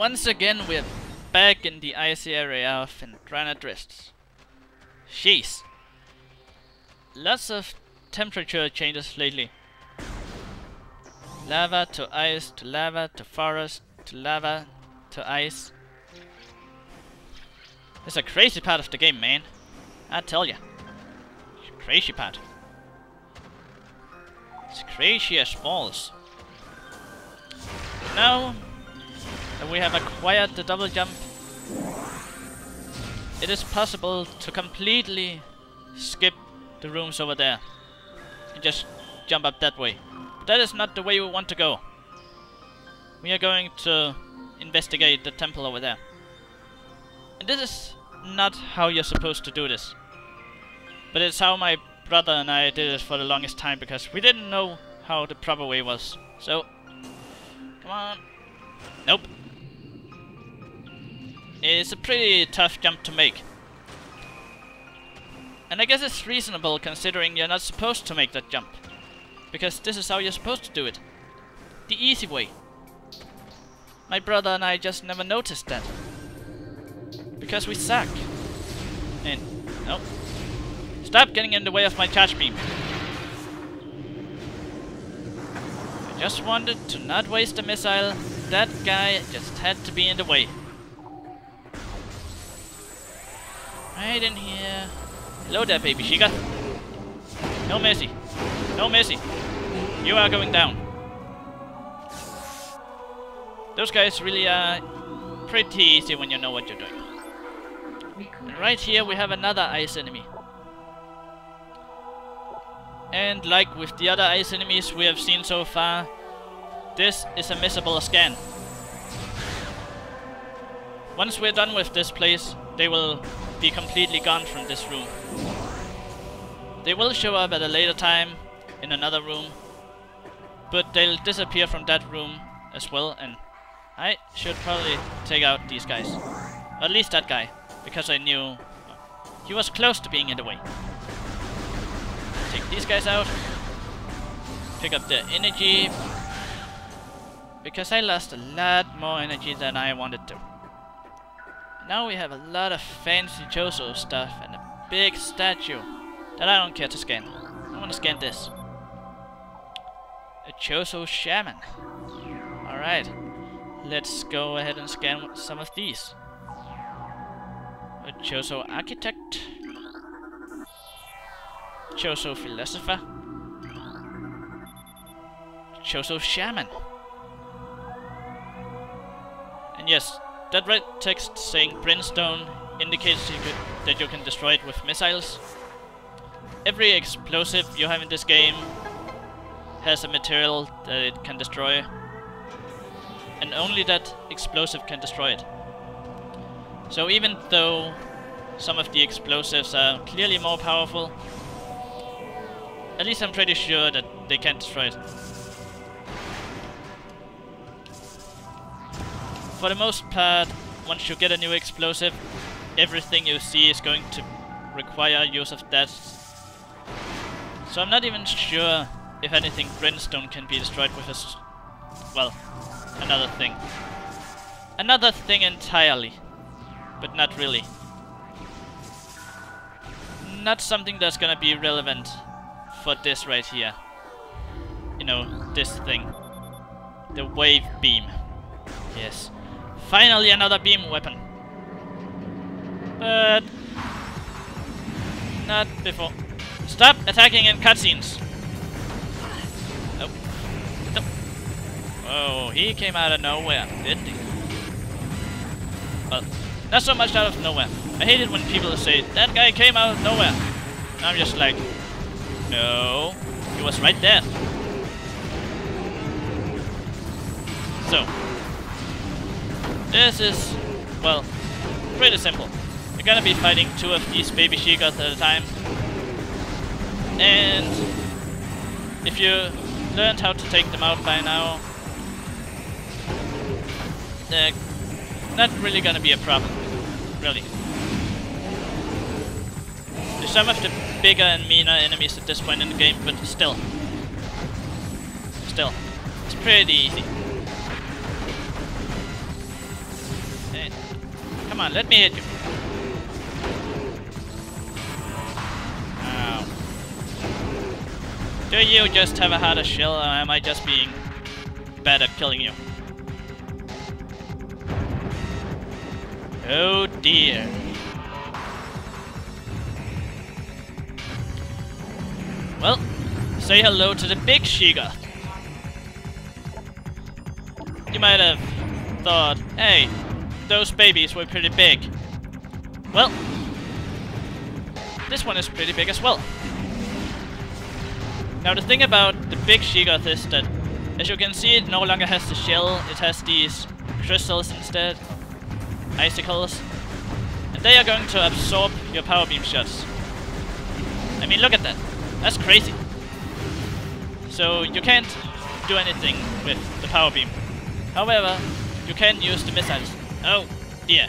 once again we're back in the icy area of Drifts. Jeez. Lots of temperature changes lately. Lava to ice to lava to forest to lava to ice. It's a crazy part of the game, man. I tell ya. It's a crazy part. It's crazy as balls. Now that we have acquired the double jump, it is possible to completely skip the rooms over there and just jump up that way. But that is not the way we want to go. We are going to investigate the temple over there. And this is not how you're supposed to do this. But it's how my brother and I did it for the longest time, because we didn't know how the proper way was. So, come on. Nope. It's a pretty tough jump to make. And I guess it's reasonable considering you're not supposed to make that jump. Because this is how you're supposed to do it. The easy way. My brother and I just never noticed that. Because we suck. And, nope. Stop getting in the way of my charge beam. I just wanted to not waste a missile. That guy just had to be in the way. Right in here. Hello there, baby Shiga. No mercy. No mercy. You are going down. Those guys really are pretty easy when you know what you're doing. And right here we have another ice enemy. And like with the other ice enemies we have seen so far, this is a missable scan. Once we're done with this place, they will be completely gone from this room. They will show up at a later time in another room, but they'll disappear from that room as well, and I should probably take out these guys. Or at least that guy, because I knew he was close to being in the way. Take these guys out. Pick up the energy, because I lost a lot more energy than I wanted to. Now we have a lot of fancy Choso stuff and a big statue that I don't care to scan. I want to scan this. A Choso shaman. Alright, let's go ahead and scan some of these. A Choso architect. Choso philosopher. Choso shaman. And yes, that red text saying brimstone indicates that you can destroy it with missiles. Every explosive you have in this game has a material that it can destroy, and only that explosive can destroy it. So even though some of the explosives are clearly more powerful, at least I'm pretty sure that they can't destroy it. For the most part, once you get a new explosive, everything you see is going to require use of that. So I'm not even sure if anything brimstone can be destroyed with well, another thing. Another thing entirely, but not really. Not something that's gonna be relevant for this right here. You know, this thing. The wave beam. Yes. Finally another beam weapon. But not before. Stop attacking in cutscenes. Nope. Nope. Oh, he came out of nowhere, didn't he? Well, not so much out of nowhere. I hate it when people say, that guy came out of nowhere. And I'm just like, no, he was right there. So, this is, well, pretty simple. You're gonna be fighting two of these baby Shigas at a time. And if you learned how to take them out by now, they're not really gonna be a problem, really. There's some of the bigger and meaner enemies at this point in the game, but still, it's pretty easy. Come on, let me hit you. Ow. Do you just have a harder shell, or am I just being bad at killing you? Oh dear. Well, say hello to the big Shiga. You might have thought, hey, those babies were pretty big. Well, this one is pretty big as well. Now the thing about the big Shigoth is that, as you can see, it no longer has the shell, it has these crystals instead, icicles, and they are going to absorb your power beam shots. I mean, look at that, that's crazy. So you can't do anything with the power beam. However, you can use the missiles. Oh dear.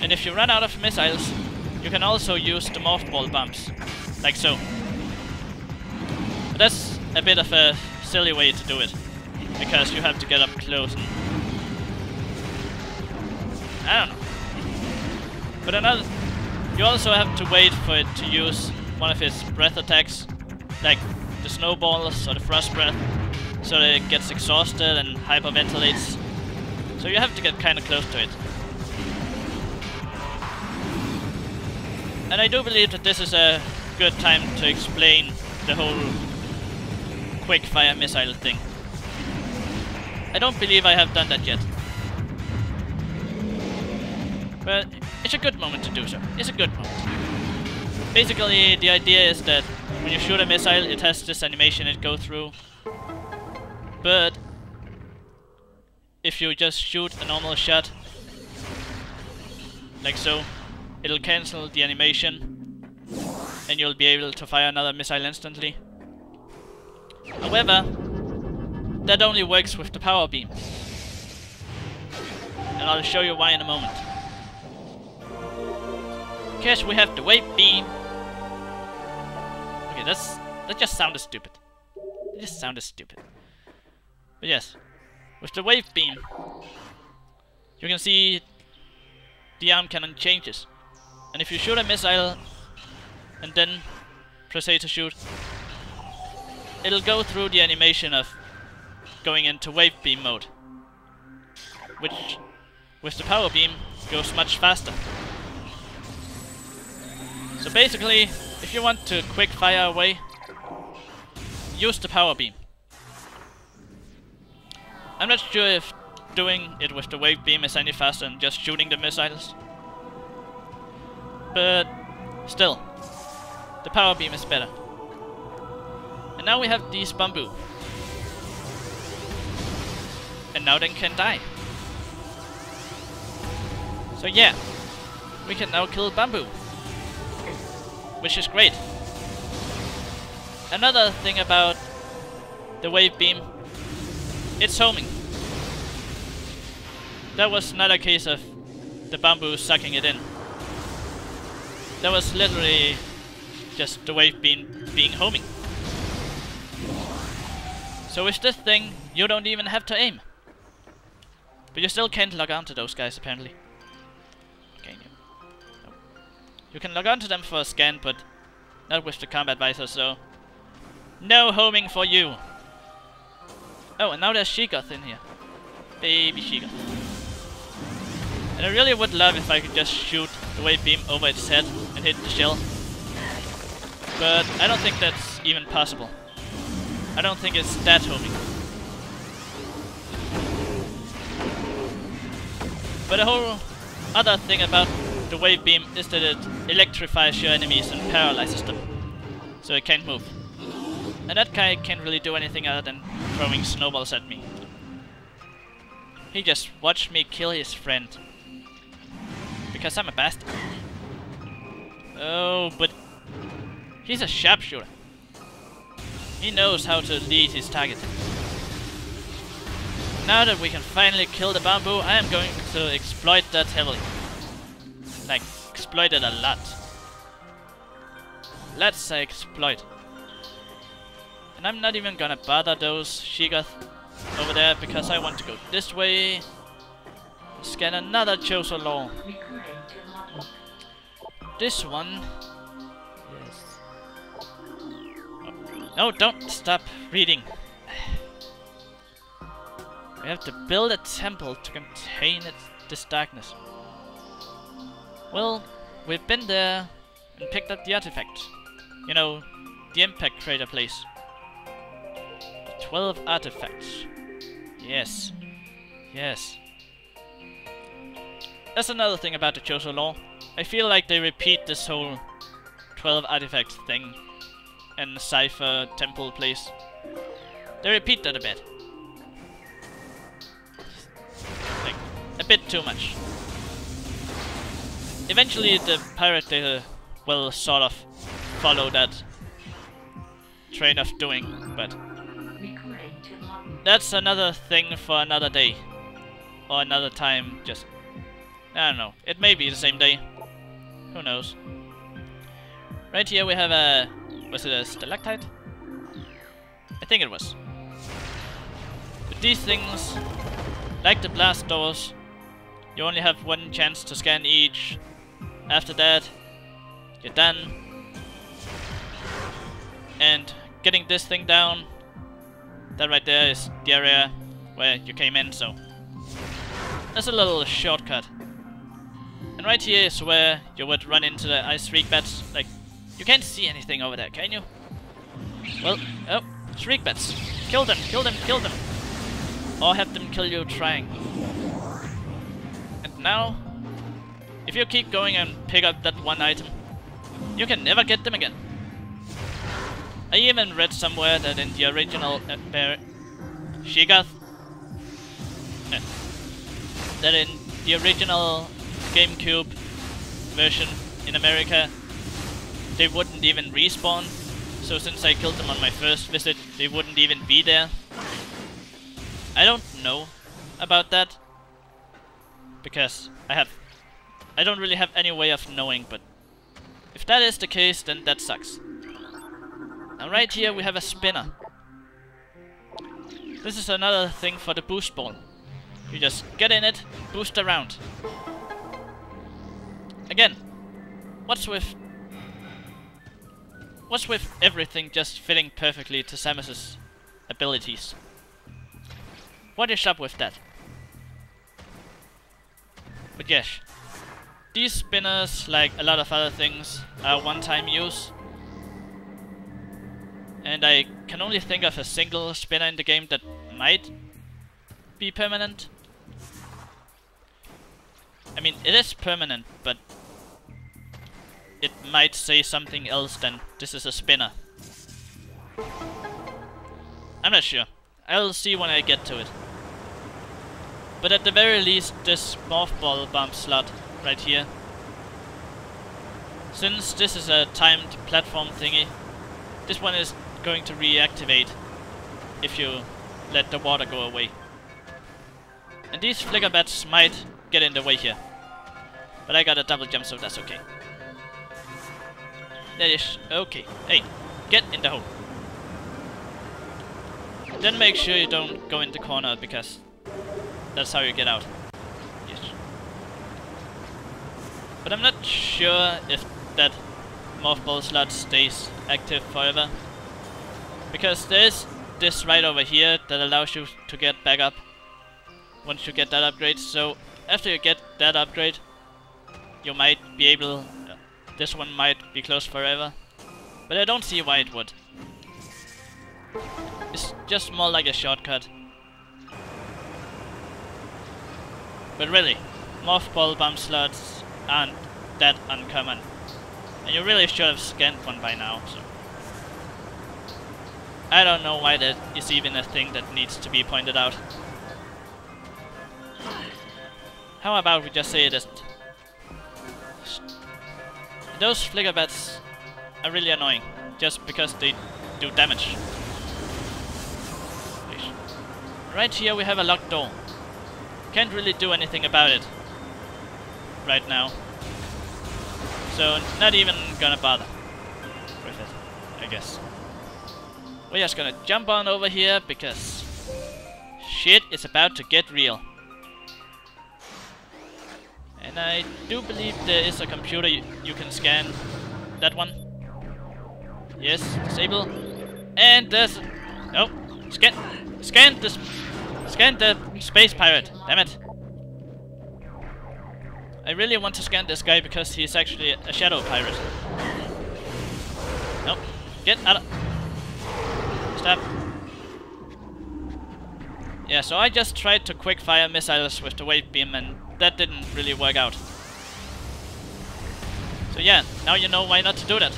And if you run out of missiles, you can also use the mothball bombs, like so. But that's a bit of a silly way to do it, because you have to get up close and I don't know. But another, you also have to wait for it to use one of its breath attacks, like the snowballs or the frost breath, so that it gets exhausted and hyperventilates. So you have to get kinda close to it. And I do believe that this is a good time to explain the whole quick fire missile thing. I don't believe I have done that yet. But it's a good moment to do so. It's a good moment. Basically, the idea is that when you shoot a missile, it has this animation it goes through. But if you just shoot a normal shot, like so, it'll cancel the animation and you'll be able to fire another missile instantly. However, that only works with the power beam. And I'll show you why in a moment. Because we have the wave beam. Okay, that just sounded stupid. It just sounded stupid. But yes, with the wave beam, you can see the arm cannon changes. And if you shoot a missile and then proceed to shoot, it'll go through the animation of going into wave beam mode, which with the power beam goes much faster. So basically, if you want to quick fire away, use the power beam. I'm not sure if doing it with the wave beam is any faster than just shooting the missiles, but still, the power beam is better. And now we have these bamboo. And now they can die. So yeah, we can now kill bamboo, which is great. Another thing about the wave beam, it's homing. That was not a case of the bamboo sucking it in. That was literally just the wave beam being homing. So with this thing, you don't even have to aim. But you still can't log on to those guys, apparently. Okay, no. You can log on to them for a scan, but not with the combat visor, so no homing for you. Oh, and now there's Shigoth in here. Baby Shigoth. And I really would love if I could just shoot the wave beam over its head and hit the shell. But I don't think that's even possible. I don't think it's that homing. But the whole other thing about the wave beam is that it electrifies your enemies and paralyzes them, so it can't move. And that guy can't really do anything other than throwing snowballs at me. He just watched me kill his friend. Because I'm a bastard. Oh, but he's a sharpshooter. He knows how to lead his target. Now that we can finally kill the bamboo, I am going to exploit that heavily. Like, exploit it a lot. Let's say exploit. And I'm not even gonna bother those Shigoth over there because I want to go this way. Scan another Chosen Law. This one. Yes. Oh, no, don't stop reading. We have to build a temple to contain this darkness. Well, we've been there and picked up the artifact. You know, the impact crater place. 12 artifacts. Yes. Yes. That's another thing about the Chosen Law. I feel like they repeat this whole 12 artifacts thing and Cypher temple place. They repeat that a bit. Like, a bit too much. Eventually the pirate data will sort of follow that train of doing, but that's another thing for another day. Or another time, just... I don't know. It may be the same day. Who knows? Right here we have a... Was it a stalactite? I think it was. With these things, like the blast doors, you only have one chance to scan each. After that, you're done. And getting this thing down, that right there is the area where you came in, so that's a little shortcut. And right here is where you would run into the ice shriek bats. Like, you can't see anything over there, can you? Well, oh, shriek bats. Kill them, kill them, kill them. Or have them kill you trying. And now, if you keep going and pick up that one item, you can never get them again. I even read somewhere that in the original Shigath, that in the original GameCube version in America, they wouldn't even respawn. So since I killed them on my first visit, they wouldn't even be there. I don't know about that, because I don't really have any way of knowing, but if that is the case, then that sucks. And right here we have a spinner. This is another thing for the boost ball. You just get in it, boost around. Again, what's with everything just fitting perfectly to Samus's abilities? What is up with that? But yes, these spinners, like a lot of other things, are one-time use. And I can only think of a single spinner in the game that might be permanent. I mean, it is permanent, but it might say something else than this is a spinner. I'm not sure. I'll see when I get to it. But at the very least, this morph ball bomb slot right here. Since this is a timed platform thingy, this one is going to reactivate if you let the water go away. And these flicker bats might get in the way here. But I got a double jump, so that's okay. That is okay. Hey, get in the hole. Then make sure you don't go in the corner, because that's how you get out. Yes. But I'm not sure if that morph ball slot stays active forever. Because there's this right over here that allows you to get back up once you get that upgrade. So after you get that upgrade, you might be able... this one might be closed forever. But I don't see why it would. It's just more like a shortcut. But really, morph ball bomb slots aren't that uncommon. And you really should have scanned one by now, so... I don't know why that is even a thing that needs to be pointed out. How about we just say it isn't? Those flicker bats are really annoying, just because they do damage. Right here we have a locked door. Can't really do anything about it right now. So not even gonna bother with it, I guess. We're just gonna jump on over here because shit is about to get real. And I do believe there is a computer you can scan. That one. Yes, disable. And there's... Oh, scan the space pirate. Damn it. I really want to scan this guy because he's actually a shadow pirate. Nope. Get out of... Stop. Yeah, so I just tried to quick fire missiles with the wave beam and that didn't really work out. So yeah, now you know why not to do that.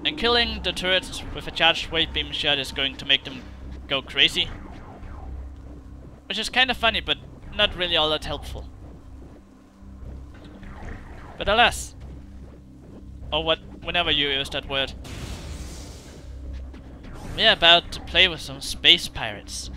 And killing the turrets with a charged wave beam shot is going to make them go crazy. Which is kind of funny, but not really all that helpful. But alas. Or whenever you use that word. We're about to play with some space pirates.